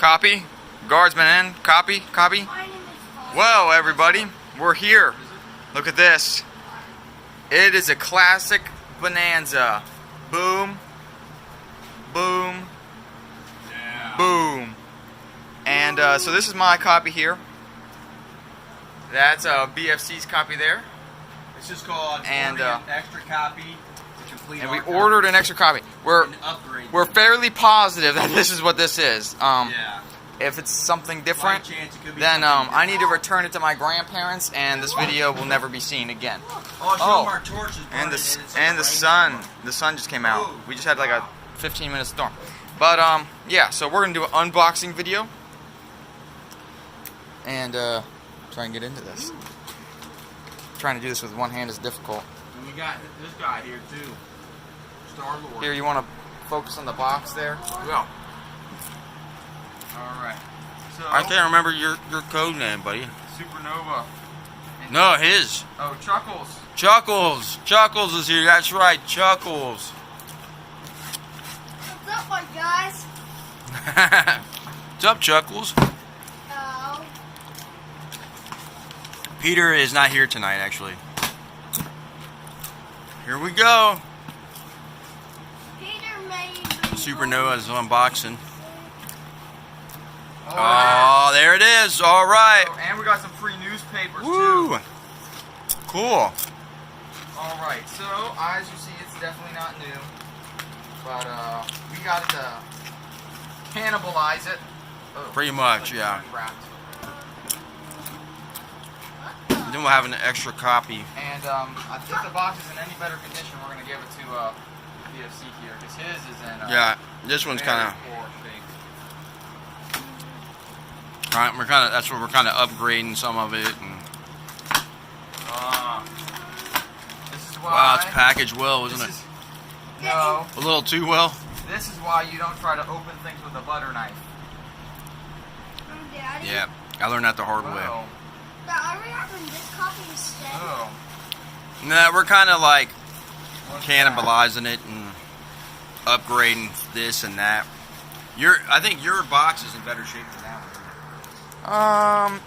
Copy. Guardsman in. Copy. Copy. Whoa, everybody. We're here. Look at this. It is a classic Bonanza. Boom. Boom. Yeah. Boom. And so this is my copy here. That's BFC's copy there. It's just called and an extra copy to complete. And we ordered an extra copy. We're fairly positive that this is what this is. Yeah. If it's something different, then I need to return it to my grandparents, and this video will never be seen again. Oh, our torches and the sun just came out. We just had like a 15-minute storm. But yeah, so we're gonna do an unboxing video and try and get into this. Trying to do this with one hand is difficult. And we got this guy here too, Star-Lord. Here, you want to focus on the box there? Yeah. All right. So I can't remember your code name, buddy. Supernova. No, his. Oh, Chuckles. Chuckles. Chuckles is here. That's right, Chuckles. What's up, my guys? What's up, Chuckles? Oh. Peter is not here tonight, actually. Here we go. Peter made Supernova's unboxing. Oh, Oh, there it is. All right. oh, and we got some free newspapers Woo. too. Cool. All right. So as you see, it's definitely not new, but we got to cannibalize it. Oh, Pretty much, yeah. wrapped. Then we'll have an extra copy. And if the box is in any better condition, we're gonna give it to BFC here, because his is in. Yeah, this one's very kind of. poor shape. Right, that's where we're kind of upgrading some of it. And, This is why. wow, it's packaged well, isn't it? No. A little too well. This is why you don't try to open things with a butter knife. Daddy. Yeah, I learned that the hard way. Whoa. Are we having this copy instead? Oh. Nah, we're kind of like cannibalizing it and upgrading this and that. I think your box is in better shape than that one.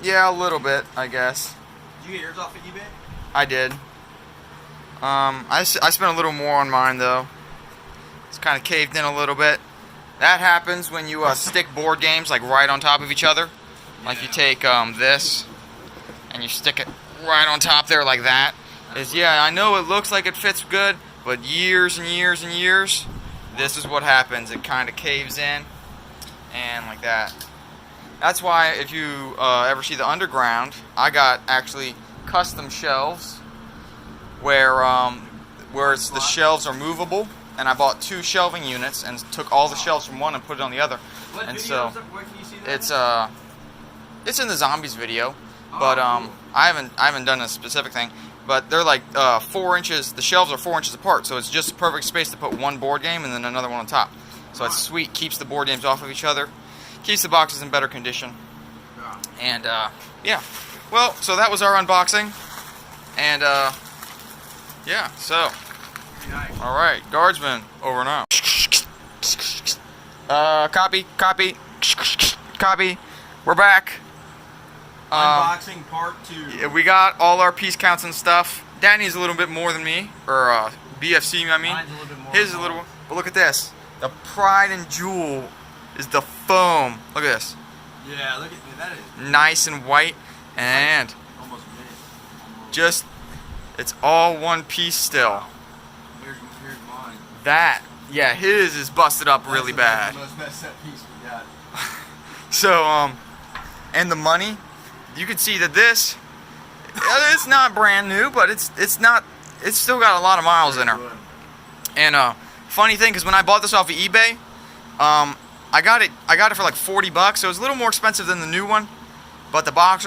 Yeah, a little bit, I guess. Did you get yours off of eBay? I did. I spent a little more on mine though. It's kind of caved in a little bit. That happens when you stick board games like right on top of each other. Like you take this and you stick it right on top there like that. Yeah, I know it looks like it fits good, but years and years and years, this is what happens. It kind of caves in and like that. That's why if you ever see the underground, I got actually custom shelves where the shelves are movable, and I bought 2 shelving units and took all the shelves from one and put it on the other. And so it's in the zombies video, but I haven't done a specific thing. But they're like 4 inches. The shelves are 4 inches apart, so it's just perfect space to put one board game and then another one on top. So it's sweet. Keeps the board games off of each other. Keeps the boxes in better condition. And yeah. Well, so that was our unboxing. And yeah. So all right, Guardsman, over and out. Copy. We're back. Unboxing part 2. Yeah, we got all our piece counts and stuff. Danny's a little bit more than me, or BFC, I mean. Mine's a little bit more. His is a little. But look at this. The pride and jewel is the foam. Look at this. Yeah, look at that. Is Nice and white, and almost mint. just it's all one piece still. Here's mine. That, yeah, his is busted up really bad. That's the most messed up piece we got. So and the money, you can see that this, it's not brand new, but it's still got a lot of miles in her. And funny thing, because when I bought this off of eBay, I got it for like $40, so it was a little more expensive than the new one. But the box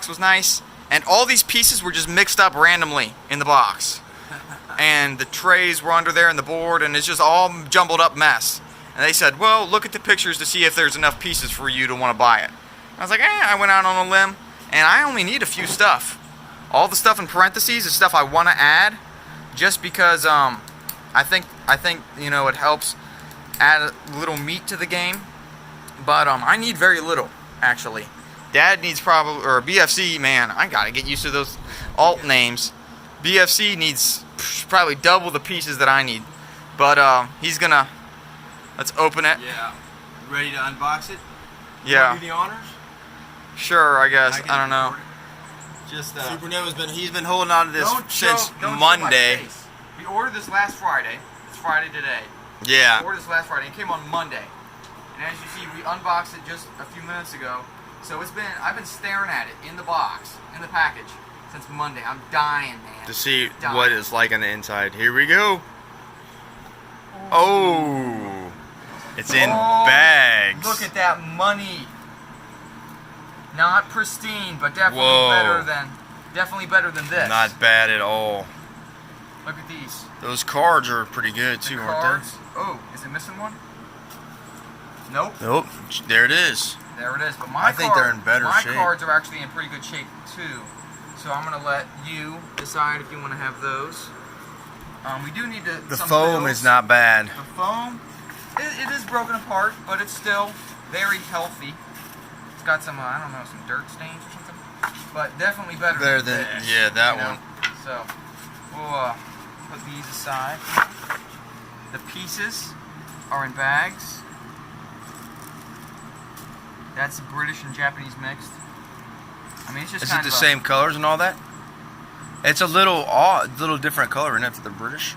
was nice, and all these pieces were just mixed up randomly in the box. And the trays were under there and the board, and it's just all jumbled up mess. And they said, well, look at the pictures to see if there's enough pieces for you to want to buy it. I was like, I went out on a limb, and I only need a few stuff. All the stuff in parentheses is stuff I want to add, just because I think you know, it helps add a little meat to the game. But I need very little, actually. Dad needs probably, or BFC, man, I gotta get used to those alt names. BFC needs probably double the pieces that I need. But he's gonna, let's open it. Yeah. Ready to unbox it? Yeah. Do the honors? Sure, I guess. I don't know. Just he's been holding on to this since don't show Monday. my face. We ordered this last Friday. It's Friday today. Yeah. We ordered this last Friday. It came on Monday. And as you see, we unboxed it just a few minutes ago. So I've been staring at it in the box, in the package, since Monday. I'm dying, man. To see dying. what it's like on the inside. Here we go. Oh. It's in bags. Look at that money. Not pristine, but definitely Whoa. definitely better than this. Not bad at all. Look at these. Those cards are pretty good too, aren't Cards. Oh, is it missing one? Nope. they? Nope. There it is. There it is. But I think they're in better shape. My cards are actually in pretty good shape too. So I'm gonna let you decide if you want to have those. We do need to. The some foam bills. is not bad. The foam, it is broken apart, but it's still very healthy. It's got some, I don't know, some dirt stains or something, but definitely better Better than than this, yeah, that you know? one. So we'll put these aside. The pieces are in bags. That's British and Japanese mixed. I mean, it's just Is kind it the of same colors and all that? It's a little little different color, isn't it, for the British?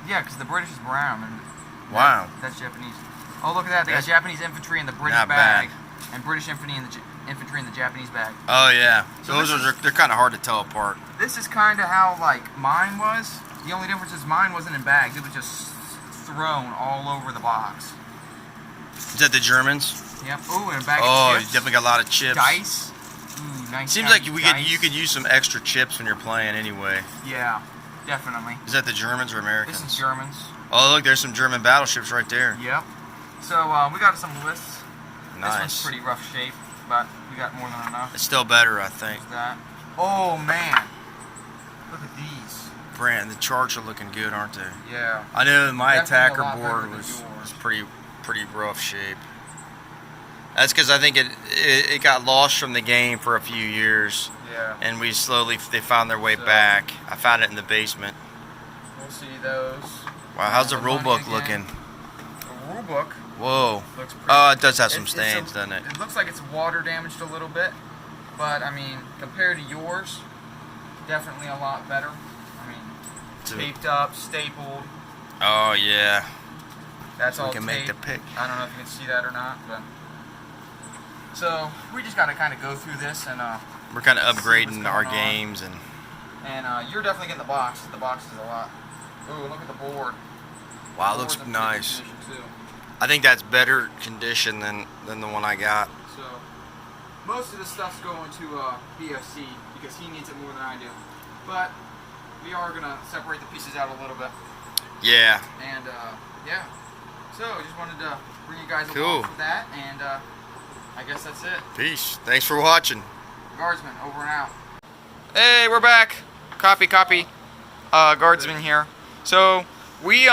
Yeah, because the British is brown. And Wow. That's Japanese. Oh, look at that. They got That's Japanese infantry in the British not bag, bad. and British infantry in the Japanese bag. Oh yeah. So Those this are they're kind of hard to tell apart. This is kind of how like mine was. The only difference is mine wasn't in bags. It was just thrown all over the box. Is that the Germans? Yep. Ooh, and a bag Oh, of you chips. definitely got a lot of chips. Dice. Ooh, nice. Seems like dice. you could use some extra chips when you're playing anyway. Yeah, definitely. Is that the Germans or Americans? This is Germans. Oh look, there's some German battleships right there. Yep. So we got some lists. This one's Nice. pretty rough shape, but we got more than enough. It's still better, I think. There's that. Oh man, look at these. Brand, the charts are looking good, aren't they? Yeah. I know my Definitely attacker a lot better board than was yours. pretty rough shape. That's because I think it got lost from the game for a few years, Yeah. and they found their way So- back. I found it in the basement. We'll see those. Wow, how's the The rule money book again. looking? The rule book Whoa. looks pretty. Oh, it does have some It's stains, doesn't it? It looks like it's water damaged a little bit, but I mean, compared to yours, definitely a lot better. I mean, taped up, stapled. Oh yeah. That's all We can make the taped. pick. I don't know if you can see that or not, but so we just got to kind of go through this and We're kind of See what's upgrading our going on. games and. you're definitely getting the box. The box is a lot. Ooh, look at the board. Wow, it The looks board's in pretty good nice. condition, too. I think that's better condition than the one I got. So most of the stuff's going to BFC because he needs it more than I do. But we are gonna separate the pieces out a little bit, Yeah. and yeah. So I just wanted to bring you guys Cool. along for that, and I guess that's it. Peace. Thanks for watching. Guardsman, over and out. Hey, we're back. Copy. Guardsman here. So we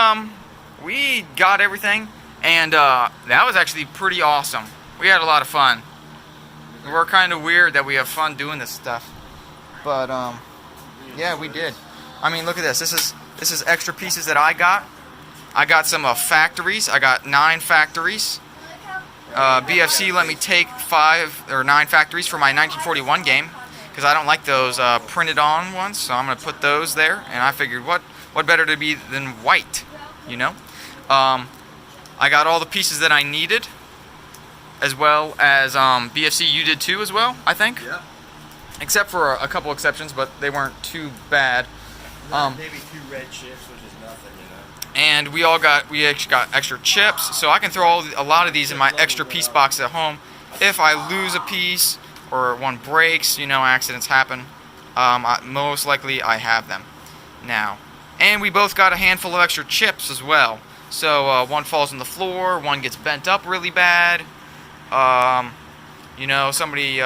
got everything, and that was actually pretty awesome. We had a lot of fun. We're kind of weird that we have fun doing this stuff, but yeah, we did. I mean, look at this. This is extra pieces that I got. I got some factories. I got 9 factories. BFC let me take 5 or 9 factories for my 1941 game because I don't like those printed on ones, so I'm gonna put those there. And I figured, what better to be than white, you know? I got all the pieces that I needed, as well as BFC. You did too, as well, I think. Yeah. Except for a couple exceptions, but they weren't too bad. Maybe 2 red chips, which is nothing, you know. And we actually got extra chips, so I can throw a lot of these in my extra piece box at home. If I lose a piece or one breaks, you know, accidents happen. Most likely I have them now. And we both got a handful of extra chips as well. So one falls on the floor, one gets bent up really bad. You know, somebody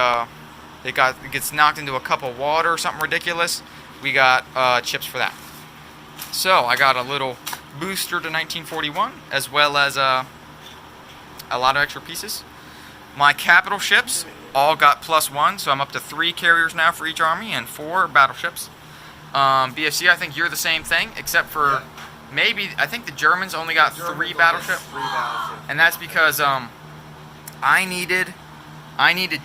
gets knocked into a cup of water or something ridiculous. We got chips for that. So I got a little booster to 1941, as well as a lot of extra pieces. My capital ships all got +1, so I'm up to 3 carriers now for each army and 4 battleships. BFC, I think you're the same thing, except for maybe, I think the Germans only got 3 battleships. And that's because I needed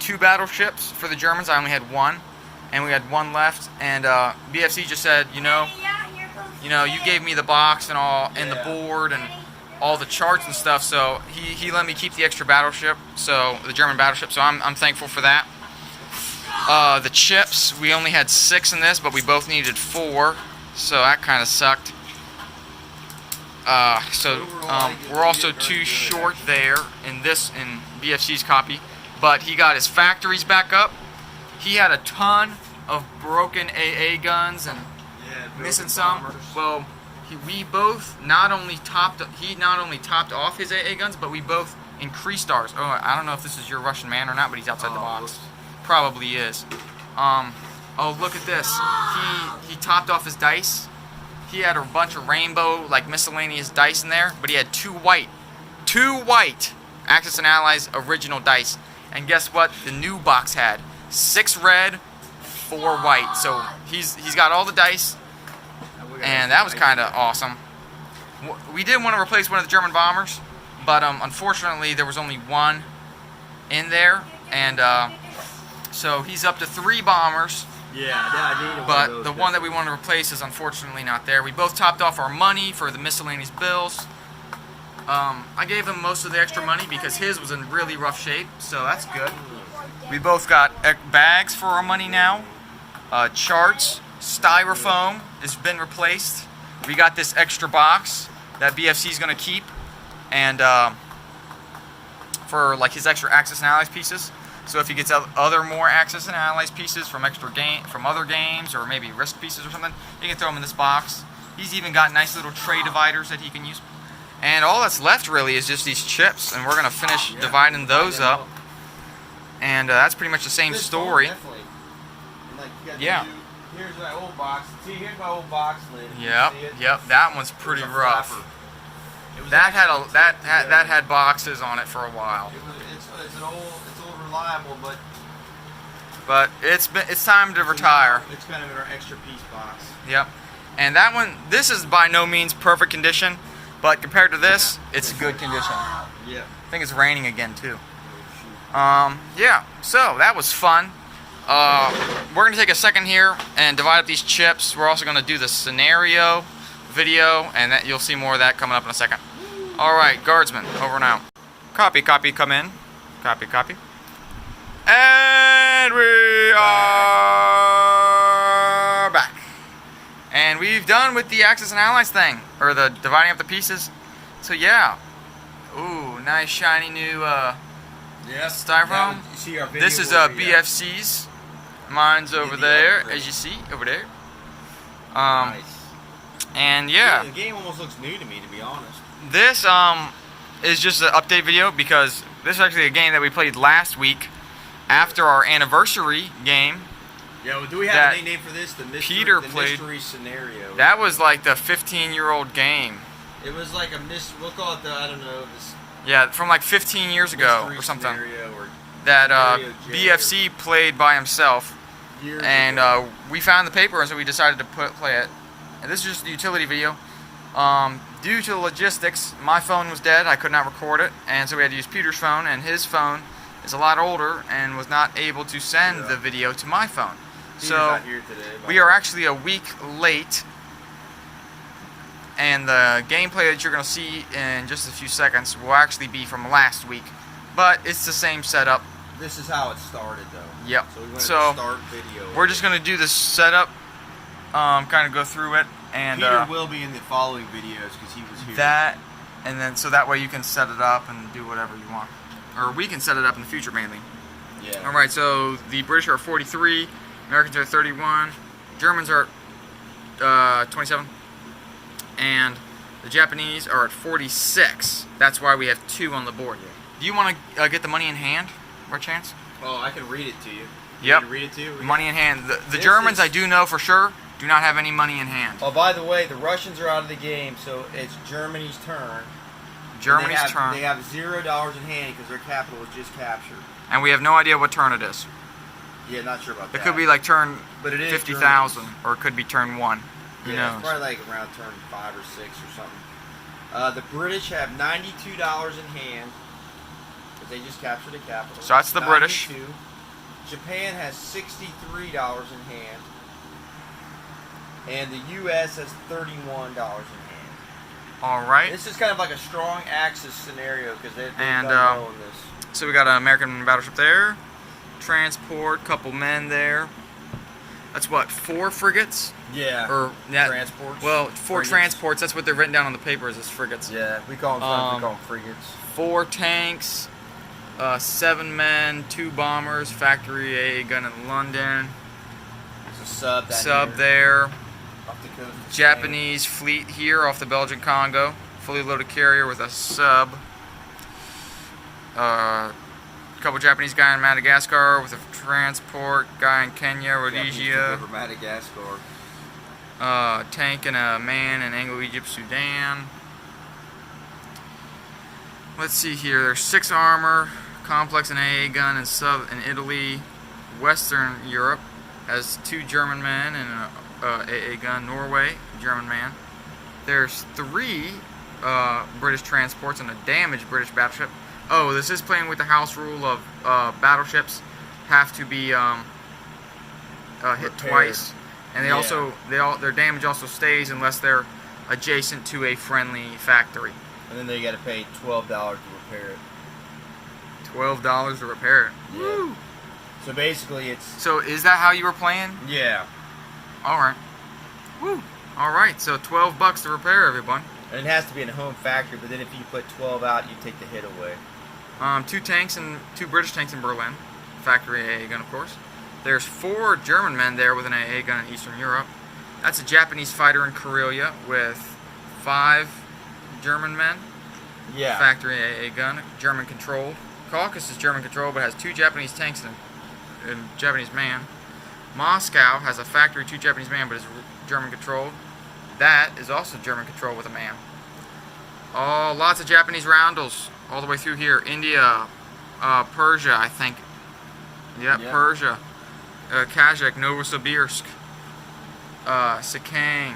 2 battleships for the Germans. I only had 1, and we had 1 left. And BFC just said, you gave me the box and all, and the board and all the charts and stuff. So he let me keep the extra battleship, so the German battleship. So I'm thankful for that. The chips, we only had 6 in this, but we both needed 4, so that kind of sucked. We're also too short there in BFC's copy, but he got his factories back up. He had a ton of broken AA guns and missing some. Well, he not only topped off his AA guns, but we both increased ours. Oh, I don't know if this is your Russian man or not, but he's outside the box. Probably is. Oh, look at this. He topped off his dice. He had a bunch of rainbow, like, miscellaneous dice in there, but he had 2 white Axis and Allies original dice. And guess what? The new box had 6 red, 4 white. So he's got all the dice, and that was kind of awesome. We did want to replace one of the German bombers, but unfortunately there was only 1 in there, and so he's up to 3 bombers. Yeah, but the one that we want to replace is unfortunately not there. We both topped off our money for the miscellaneous bills. I gave him most of the extra money because his was in really rough shape, so that's good. We both got bags for our money now. Charts, styrofoam has been replaced. We got this extra box that BFC is going to keep, and for like his extra Axis and Allies pieces. So if he gets other more Axis and Allies pieces from other games, or maybe Risk pieces or something, he can throw them in this box. He's even got nice little tray dividers that he can use. And all that's left really is just these chips, and we're gonna finish dividing those up. And that's pretty much the same story. Yeah. Here's my old box. See, here's my old box lid. Yep. That one's pretty rough. That had boxes on it for a while. It's old reliable, but it's time to retire. It's kind of in our extra piece box. Yep. And that one, this is by no means perfect condition, but compared to this, it's good condition. Yeah. I think it's raining again too. Yeah. So that was fun. We're gonna take a second here and divide up these chips. We're also gonna do the scenario video, and that you'll see more of that coming up in a second. All right, guardsmen, over now. Copy, come in. Copy. And we are back. And we've done with the Axis and Allies thing, or the dividing up the pieces. So yeah. Ooh, nice shiny new styrofoam. This is BFC's. Mine's over there, as you see, over there. Nice. And yeah. The game almost looks new to me, to be honest. This is just an update video because this is actually a game that we played last week after our anniversary game. Yeah, well, do we have a nickname for this? The mystery scenario. That was like the 15-year-old game. It was like we'll call it I don't know. Yeah, from like 15 years ago or something. Or that BFC played by himself. And we found the paper, and so we decided to play it. And this is just a utility video. Due to the logistics, my phone was dead. I could not record it, and so we had to use Peter's phone, and his phone is a lot older and was not able to send the video to my phone. Peter's not here today, we are actually a week late, and the gameplay that you're going to see in just a few seconds will actually be from last week, but it's the same setup. This is how it started, though. Yep. So we went so to start video. We're just going to do this setup, kind of go through it, and Peter will be in the following videos because he was here. And then so that way you can set it up and do whatever you want, or we can set it up in the future mainly. Yeah. All right. So the British are 43, Americans are 31, Germans are at 27, and the Japanese are at 46. That's why we have 2 on the board. Yeah. Do you want to get the money in hand, by chance? Oh, I can read it to you. Yep. Read it to you? Money in hand. The Germans, I do know for sure, do not have any money in hand. Oh, by the way, the Russians are out of the game, so it's Germany's turn. Germany's turn. They have $0 in hand because their capital was just captured. And we have no idea what turn it is. Yeah, not sure about that. It could be like turn but it is 50,000, or it could be turn 1. Who Yeah, knows? it's probably like around turn 5 or 6 or something. The British have $92 in hand because they just captured the capital. So that's the British. 92. Japan has $63 in hand. And the U.S. has $31 in hand. All right. This is kind of like a strong Axis scenario because they've And, done well in this. So we got an American battleship there. Transport, couple men there. That's what, 4 frigates? Yeah. Or that, transports. Well, 4 Frigates. transports. That's what they're written down on the papers as frigates. Yeah, we call them frigates. 4 tanks, 7 men, 2 bombers, factory AA gun in London. There's a sub. Sub there. Off the coast of Japanese fleet here off the Belgian Congo. Fully loaded carrier with a sub. Couple Japanese guy in Madagascar with a transport. Guy in Kenya, Rhodesia. Over Madagascar. Tank and a man in Anglo Egypt, Sudan. Let's see here. There's 6 armor, complex and AA gun and sub in Italy. Western Europe has 2 German men and a AA gun. Norway, German man. There's 3 British transports and a damaged British battleship. Oh, this is playing with the house rule of battleships have to be hit Repaired. twice, and they Yeah. also their damage also stays unless they're adjacent to a friendly factory. And then they got to pay $12 to repair it. $12 to repair it. Yeah. Woo. So basically, it's So is that how you were playing? yeah. All right. Woo. All right. So $12 to repair, everyone. And it has to be in a home factory. But then if you put 12 out, you take the hit away. 2 tanks and 2 British tanks in Berlin, factory AA gun, of course. There's 4 German men there with an AA gun in Eastern Europe. That's a Japanese fighter in Karelia with 5 German men. Yeah. Factory AA gun, German controlled. Caucasus is German controlled, but has 2 Japanese tanks and a Japanese man. Moscow has a factory, 2 Japanese men, but is German controlled. That is also German controlled with a man. Oh, lots of Japanese roundels all the way through here. India, Persia, I think. Yep, Yeah. Persia. Kazakh, Novosibirsk, Sakang,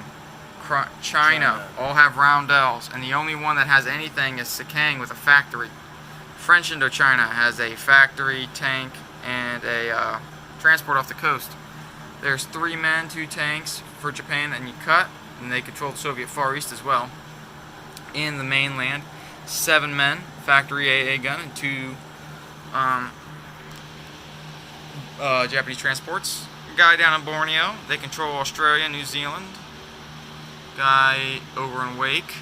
China, all have roundels, and the only one that has anything is Sakang with a factory. French Indochina has a factory, tank, and a transport off the coast. There's 3 men, 2 tanks for Japan, and you cut, and they control the Soviet Far East as well. In the mainland, 7 men, factory AA gun, and 2 Japanese transports. Guy down in Borneo, they control Australia, New Zealand. Guy over in Wake.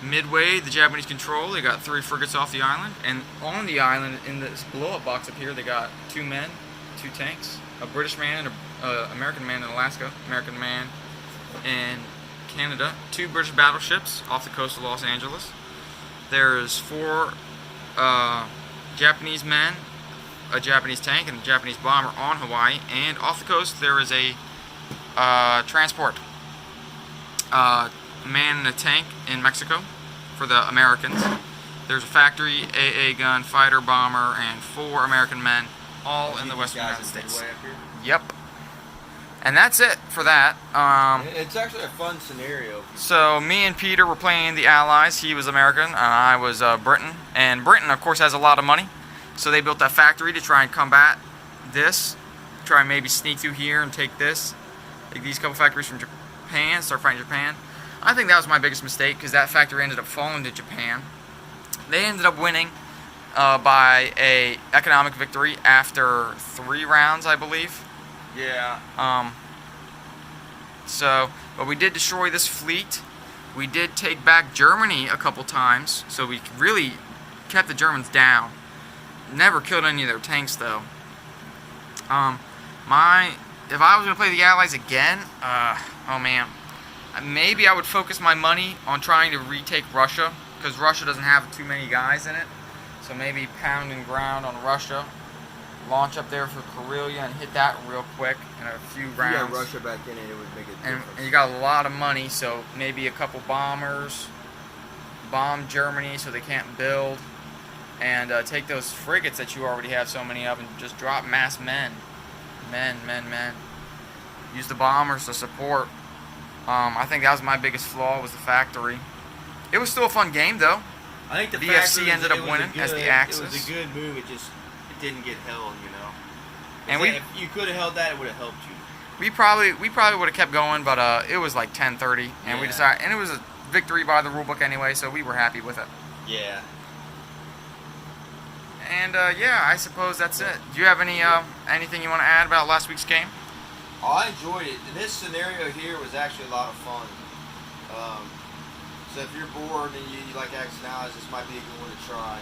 Midway, the Japanese control, they got 3 frigates off the island. And on the island, in this blow-up box up here, they got 2 men, 2 tanks, a British man and an American man in Alaska, American man in Canada, 2 British battleships off the coast of Los Angeles. There's 4 Japanese men, a Japanese tank, and a Japanese bomber on Hawaii. And off the coast, there is a transport. Man in a tank in Mexico for the Americans. There's a factory, AA gun, fighter bomber, and 4 American men, all in the western United States. Yep. And that's it for that. It's actually a fun scenario. So me and Peter were playing the Allies. He was American, and I was Britain. And Britain, of course, has a lot of money. So they built that factory to try and combat this. Try and maybe sneak through here and take this. Take these couple factories from Japan, start fighting Japan. I think that was my biggest mistake because that factory ended up falling to Japan. They ended up winning by a economic victory after 3 rounds, I believe. Yeah. But we did destroy this fleet. We did take back Germany a couple times, so we really kept the Germans down. Never killed any of their tanks, though. If I was going to play the Allies again, oh man, maybe I would focus my money on trying to retake Russia, because Russia doesn't have too many guys in it. So maybe pound and ground on Russia, launch up there for Karelia and hit that real quick in a few rounds. Yeah, Russia back in it would make a difference. And you got a lot of money, so maybe a couple bombers, bomb Germany so they can't build, and take those frigates that you already have so many of and just drop mass men. Men. Use the bombers to support. I think that was my biggest flaw, was the factory. It was still a fun game though. I think the BFC ended up winning as the Axis. It was a good move. It didn't get held, you know. And if you could have held that, it would have helped you. We probably would have kept going, but it was like 10:30, and we decided, and it was a victory by the rulebook anyway, so we were happy with it. Yeah. And yeah, I suppose that's it. Do you have anything you want to add about last week's game? Oh, I enjoyed it. This scenario here was actually a lot of fun. So if you're bored and you like Axis and Allies, this might be a good one to try.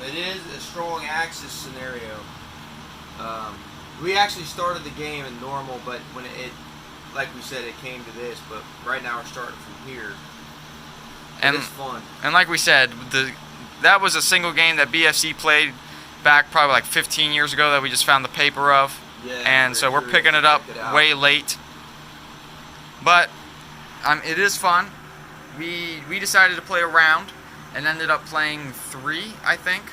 It is a strong Axis scenario. We actually started the game in normal, but when it, like we said, it came to this. But right now we're starting from here. And it's fun. And like we said, that was a single game that BFC played back probably like 15 years ago that we just found the paper of. Yeah, and so we're picking it up way late. But it is fun. We decided to play a round and ended up playing 3, I think.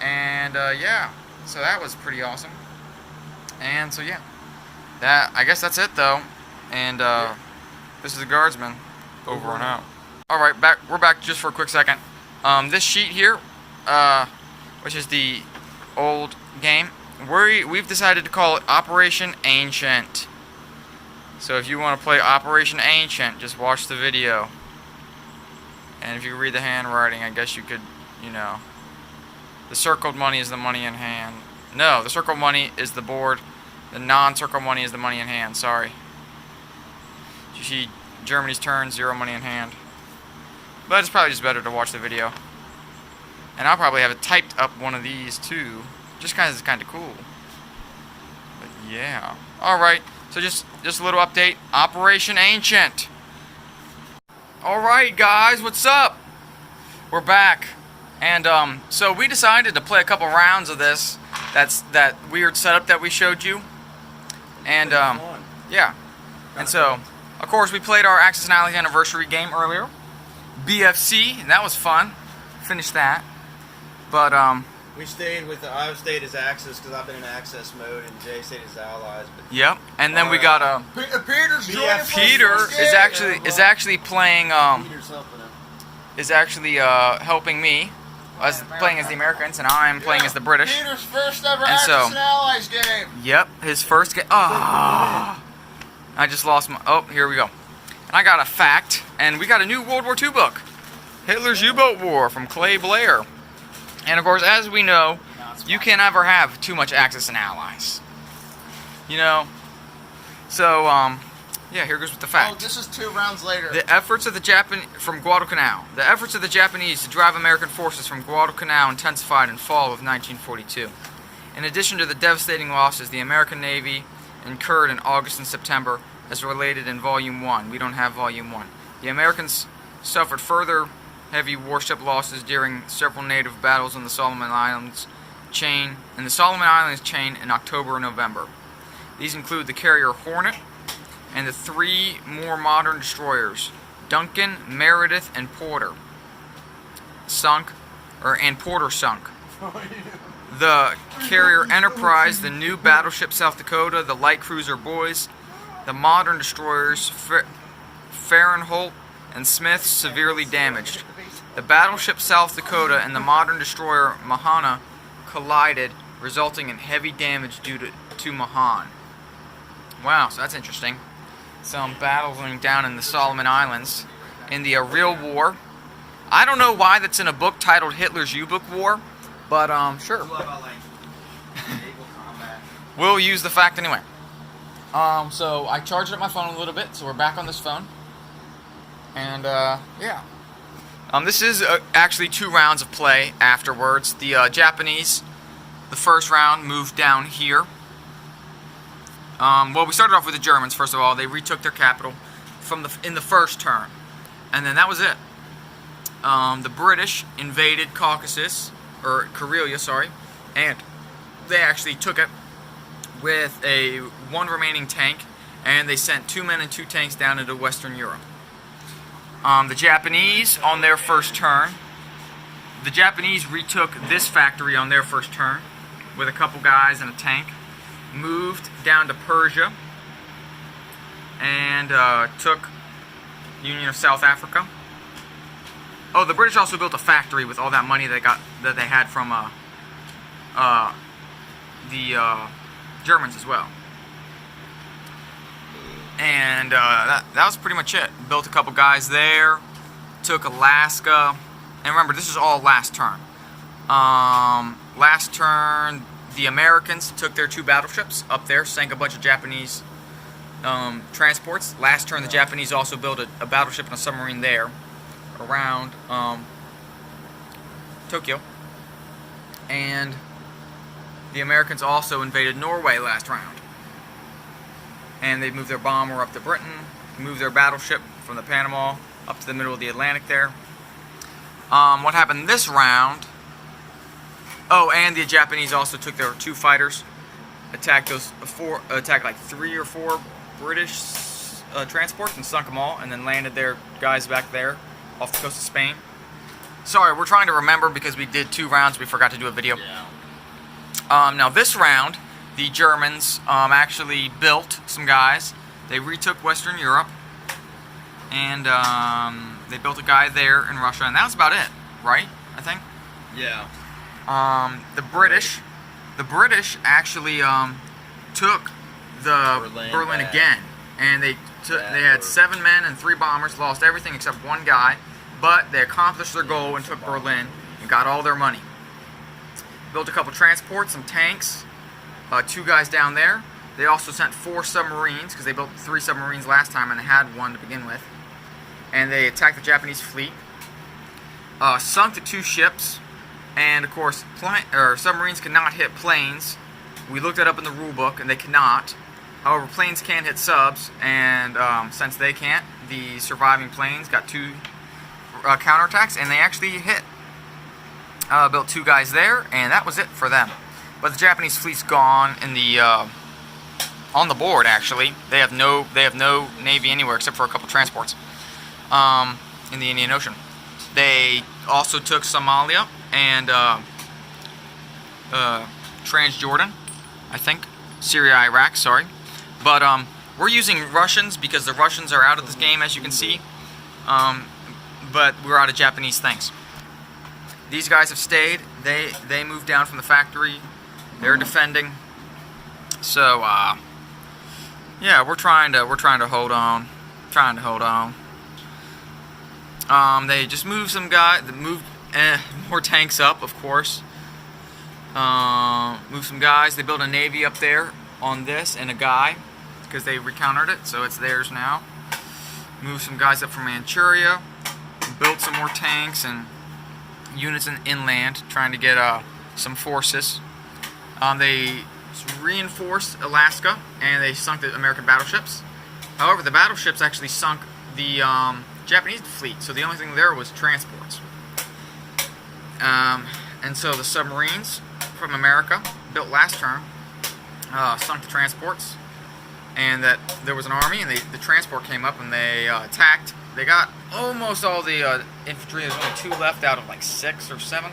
And yeah, so that was pretty awesome. And so yeah, I guess that's it though. And this is the Guardsman, over and out. All right, we're back just for a quick second. This sheet here, which is the old game, we've decided to call it Operation Ancient. So if you want to play Operation Ancient, just watch the video. And if you read the handwriting, I guess you could, you know. The circled money is the money in hand. No, the circled money is the board. The non-circled money is the money in hand. Sorry. You see Germany's turn, 0 money in hand. But it's probably just better to watch the video. And I'll probably have it typed up one of these too. Just because it's kind of cool. But yeah. Alright, so just a little update. Operation Ancient. Alright guys, what's up? We're back. And so we decided to play a couple rounds of this. That's that weird setup that we showed you. And yeah. And so, of course, we played our Axis and Allies anniversary game earlier. BFC, and that was fun. Finished that. But I stayed as Axis because I've been in Access mode, and Jay stayed as Allies. But yep. And then we got Peter's joining. Peter is actually playing Peter's helping him. is actually helping me. As playing as the Americans, and I'm playing as the British. Peter's first ever And Axis so- and Allies game. Yep, his first game. I just lost my. Oh, here we go. And I got a fact, and we got a new World War II book, Hitler's U-Boat War from Clay Blair. And of course, as we know, you can't ever have too much Axis and Allies. You know. So yeah, here goes with the fact. Oh, this is 2 rounds later. The efforts of the from Guadalcanal. The efforts of the Japanese to drive American forces from Guadalcanal intensified in fall of 1942. In addition to the devastating losses the American Navy incurred in August and September, as related in Volume 1. We don't have Volume 1. The Americans suffered further heavy warship losses during several native battles in the Solomon Islands chain in October and November. These include the carrier Hornet, and the 3 more modern destroyers, Duncan, Meredith, and Porter, sunk. The carrier Enterprise, the new battleship South Dakota, the light cruiser Boys, the modern destroyers Fahrenholt and Smith severely damaged. The battleship South Dakota and the modern destroyer Mahana collided, resulting in heavy damage due to Mahan. Wow, so that's interesting. Some battles going down in the Solomon Islands in the real war. I don't know why that's in a book titled Hitler's U-Book War, but sure. We'll use the fact anyway. So I charged up my phone a little bit, so we're back on this phone. And yeah. This is actually 2 rounds of play afterwards. The Japanese, the first round, moved down here. Well, we started off with the Germans, first of all. They retook their capital in the first turn. And then that was it. The British invaded Karelia, sorry. And they actually took it with one remaining tank. And they sent 2 men and 2 tanks down into Western Europe. The Japanese on their first turn. The Japanese retook this factory on their first turn with a couple guys and a tank. Moved down to Persia and took Union of South Africa. Oh, the British also built a factory with all that money they had from the Germans as well. And that was pretty much it. Built a couple guys there. Took Alaska. And remember, this is all last turn. Last turn, the Americans took their 2 battleships up there, sank a bunch of Japanese transports. Last turn, the Japanese also built a battleship and a submarine there around Tokyo. And the Americans also invaded Norway last round. And they moved their bomber up to Britain, moved their battleship from the Panama up to the middle of the Atlantic there. What happened this round? Oh, and the Japanese also took their 2 fighters, attacked like 3 or 4 British transports and sunk them all, and then landed their guys back there off the coast of Spain. Sorry, we're trying to remember because we did 2 rounds. We forgot to do a video. Yeah. Now this round, the Germans actually built some guys. They retook Western Europe, and they built a guy there in Russia, and that was about it, right? I think. Yeah. The British actually took the Berlin again, and they had 7 men and 3 bombers, lost everything except 1 guy, but they accomplished their goal and took Berlin and got all their money. Built a couple transports, some tanks, 2 guys down there. They also sent 4 submarines because they built 3 submarines last time and they had 1 to begin with. And they attacked the Japanese fleet, sunk the 2 ships, and of course submarines cannot hit planes. We looked that up in the rule book and they cannot. However, planes can hit subs, and since they can't, the surviving planes got 2 counterattacks and they actually hit. Built 2 guys there, and that was it for them. But the Japanese fleet's gone in the on the board. Actually, they have no navy anywhere except for a couple transports in the Indian Ocean. They also took Somalia and Transjordan, I think, Syria, Iraq. Sorry, but we're using Russians because the Russians are out of this game, as you can see. But we're out of Japanese things. These guys have stayed. They moved down from the factory. They're defending. So yeah, we're trying to hold on. They just moved some guys. Moved more tanks up, of course. Moved some guys. They built a navy up there on this and a guy because they recountered it, so it's theirs now. Moved some guys up from Manchuria. Built some more tanks and units in inland, trying to get some forces. They reinforced Alaska, and they sunk the American battleships. However, the battleships actually sunk the Japanese fleet, so the only thing there was transports. And so the submarines from America, built last term, sunk the transports, and that there was an army, and the transport came up, and they attacked. They got almost all the infantry. There's only 2 left out of like 6 or 7,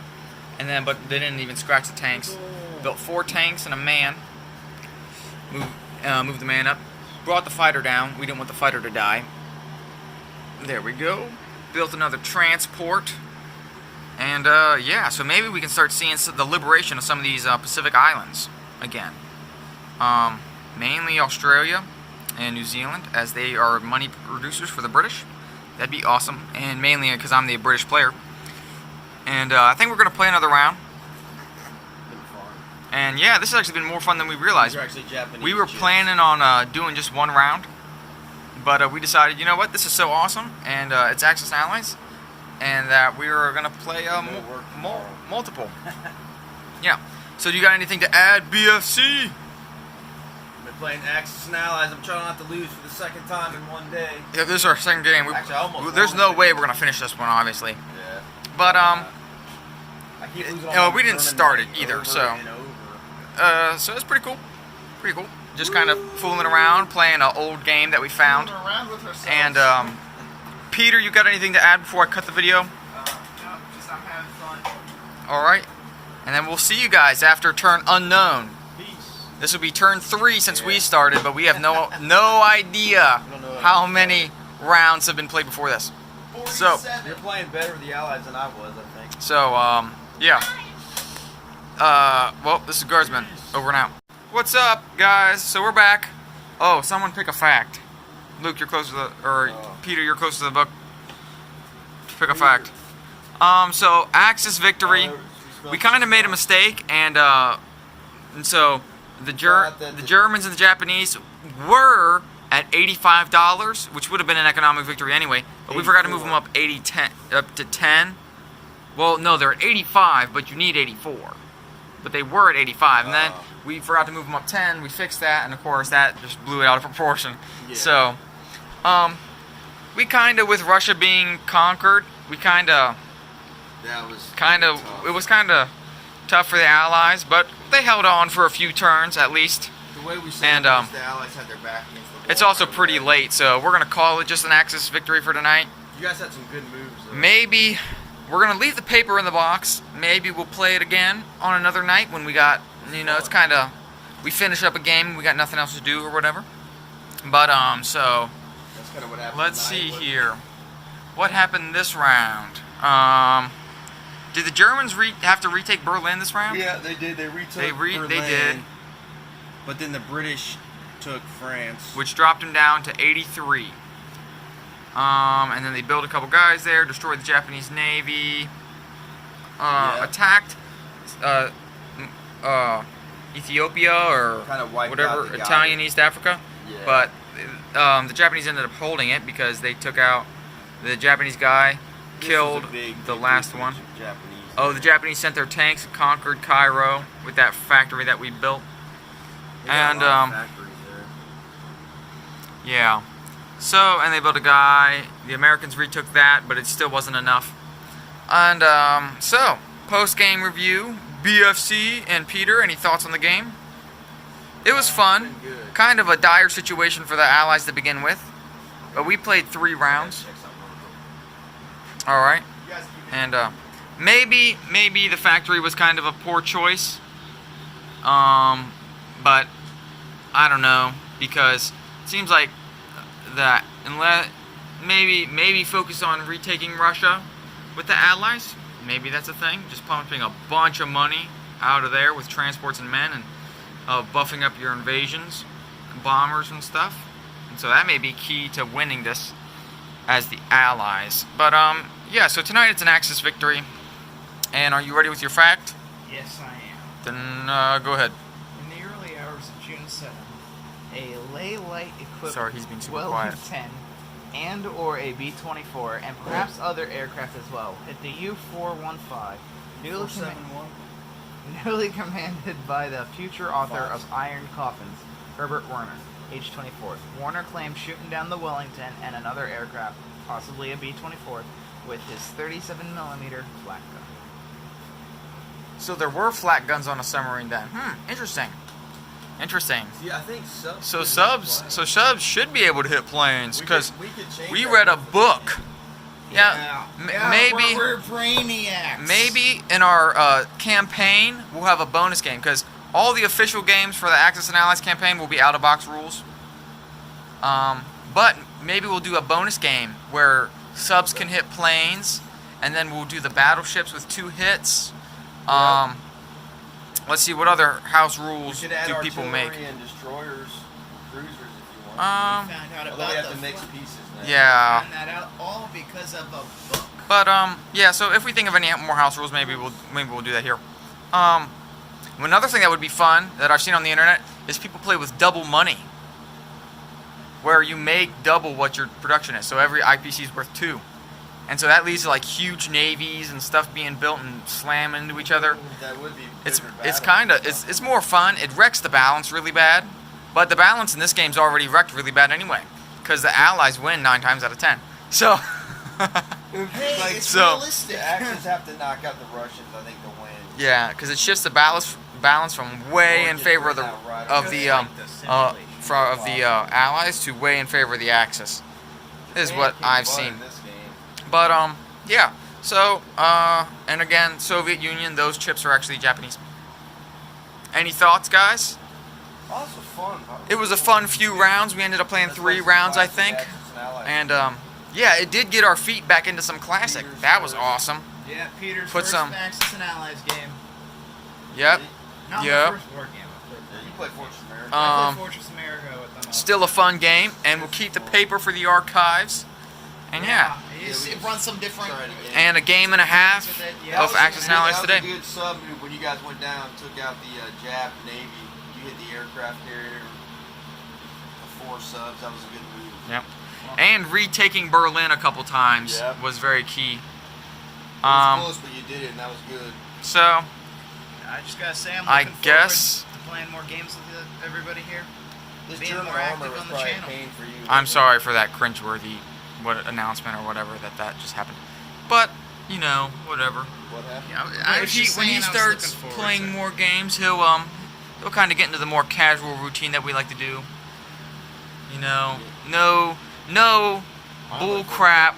but they didn't even scratch the tanks. Built 4 tanks and a man. Moved the man up. Brought the fighter down. We didn't want the fighter to die. There we go. Built another transport. And yeah, so maybe we can start seeing the liberation of some of these Pacific islands again. Mainly Australia and New Zealand, as they are money producers for the British. That'd be awesome, and mainly because I'm the British player. And I think we're going to play another round. And yeah, this has actually been more fun than we realized. We were planning on doing just 1 round, but we decided, you know what, this is so awesome, and it's Axis and Allies, and that we were going to play multiple. Yeah. So do you got anything to add, BFC? Been playing Axis and Allies. I'm trying not to lose for the 2nd time in 1 day. Yeah, this is our 2nd game. There's no way we're going to finish this one, obviously. Yeah. But we didn't start it either, so so it's pretty cool. Just kind of fooling around, playing an old game that we found, and Peter, you got anything to add before I cut the video? No, just I'm having fun. All right. And then we'll see you guys after turn unknown. Peace. This will be turn 3 since we started, but we have no idea how many rounds have been played before this. So, You're playing better with the Allies than I was, I think. so yeah. Well, this is Guardsman. Over and out. What's up, guys? So we're back. Oh, someone pick a fact. Luke, you're close to the, or Peter, you're close to the book. Pick a fact. So Axis victory. We kind of made a mistake, and so the Germans and the Japanese were at $85, which would have been an economic victory anyway. But we forgot to move them up up to 10. Well, no, they're at 85, but you need 84. But they were at 85, and then we forgot to move them up 10. We fixed that, and of course that just blew it out of proportion. Yeah. So, we kind of, with Russia being conquered, we kind of. That was It was kind of tough for the Allies, but they held on for a few turns at least. The way we said And the Allies had their back against the wall. it's also pretty late, so we're gonna call it just an Axis victory for tonight. You guys had some good moves, though. Maybe we're gonna leave the paper in the box. Maybe we'll play it again on another night when we got, it's kind of, we finish up a game, we got nothing else to do or whatever. But so That's kind of what happened. let's tonight, see wasn't it? here. What happened this round? Did the Germans have to retake Berlin this round? Yeah, they did. They retook They Berlin, did. But then the British took France. Which dropped him down to 83. And then they built a couple guys there, destroyed the Japanese Navy, attacked Ethiopia or Kinda wiped whatever, out the guy. Italian East Africa. Yeah. But the Japanese ended up holding it because they took out the Japanese guy, This killed was a big the victory last for one. the Japanese. Oh, the Japanese sent their tanks, conquered Cairo with that factory that we built. They got And a lot of factories there. yeah. So, and they built a guy. The Americans retook that, but it still wasn't enough. And so, post-game review, BFC and Peter, any thoughts on the game? It was fun. Been good. Kind of a dire situation for the Allies to begin with. But we played 3 rounds. Check something real quick. All right. You guys keep it- And maybe the factory was kind of a poor choice. But I don't know, because it seems like that unless maybe focus on retaking Russia with the Allies. Maybe that's a thing. Just pumping a bunch of money out of there with transports and men and buffing up your invasions, bombers and stuff. And so that may be key to winning this as the Allies. But yeah, so tonight it's an Axis victory. And are you ready with your fact? Yes, I am. Then go ahead. In the early hours of June 7th, a lay light equipped Sorry, he's being super 12 quiet. 10 and or a B-24 and perhaps other aircraft as well hit the U-415, newly commanded by the future author of Iron Coffins, Herbert Werner, age 24. Warner claimed shooting down the Wellington and another aircraft, possibly a B-24, with his 37mm flak gun. So there were flak guns on a submarine then. Interesting. Interesting. See, I think subs. So subs should be able to hit planes because we could change we that read a for the book. game. Yeah, maybe we're brainiacs. maybe in our campaign we'll have a bonus game because all the official games for the Axis and Allies campaign will be out-of-box rules. But maybe we'll do a bonus game where subs can hit planes, and then we'll do the battleships with 2 hits. Let's see, what other house We rules should add do people make? artillery and destroyers, cruisers if you want. found out Although about we have the to mix fl- pieces now. Yeah. found that out all because of a book. But yeah. So if we think of any more house rules, maybe we'll do that here. Another thing that would be fun that I've seen on the internet is people play with double money, where you make double what your production is. So every IPC is worth 2, and so that leads to like huge navies and stuff being built and slam into each other. That would be. It's bigger it's battle kind of and stuff. it's more fun. It wrecks the balance really bad, but the balance in this game's already wrecked really bad anyway, because the Allies win 9 times out of 10. So. Hey, Like, it's so- realistic. The Axis have to knock out the Russians, I think, to win. Yeah, because it shifts the balance from way Or in just favor of bring the that right of up. the Like the simulation. Allies to way in favor of the Axis. This is what They I've kicked butt seen. in this game. But yeah. So and again, Soviet Union. Those chips are actually Japanese. Any thoughts, guys? Oh, this was fun. It was a fun few rounds. We ended up playing 3 rounds, I think. And yeah, it did get our feet back into some classic. That was awesome. Yeah, Peter's Put first some- Axis and Allies game. Yep. Not Yep. my first board game. You play Fortress America. I Um, played Fortress America with them. Still a fun game, and we'll keep the paper for the archives. And yeah, It runs some different. Try it again. and a game and a half Yeah. of Axis and Allies That today. was a good sub move when you guys went down and took out the Jap Navy. You hit the aircraft carrier. The 4 subs. That was a good move. Yep. And retaking Berlin a couple times Yep. was very key. It was close, but you did it, and that was good. So I just gotta say, I'm I looking guess- forward to playing more games with everybody here. This Being German more active armor was on the probably channel. a pain for you. I'm sorry for that cringeworthy announcement or whatever that just happened. But you know, whatever. What happened? Yeah, I was just When he saying I was starts looking forward playing to it. more games, he'll kind of get into the more casual routine that we like to do. You know, no bull crap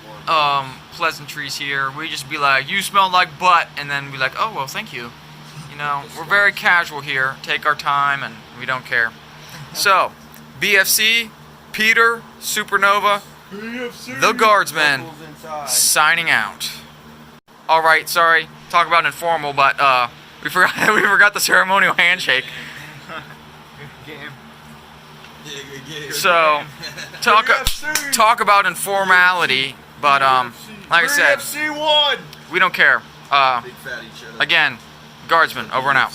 pleasantries here. We just be like, you smell like butt, and then be like, oh well, thank you. You know, we're very casual here. Take our time, and we don't care. So, BFC, Peter, Supernova, the Guardsmen, Circles inside. signing out. All right, sorry, talk about informal, but we forgot the ceremonial handshake. Game. Yeah, good game. So, talk about informality, but like I said, FC won. we don't care. Big fat each other. Again, Guardsmen, over and out.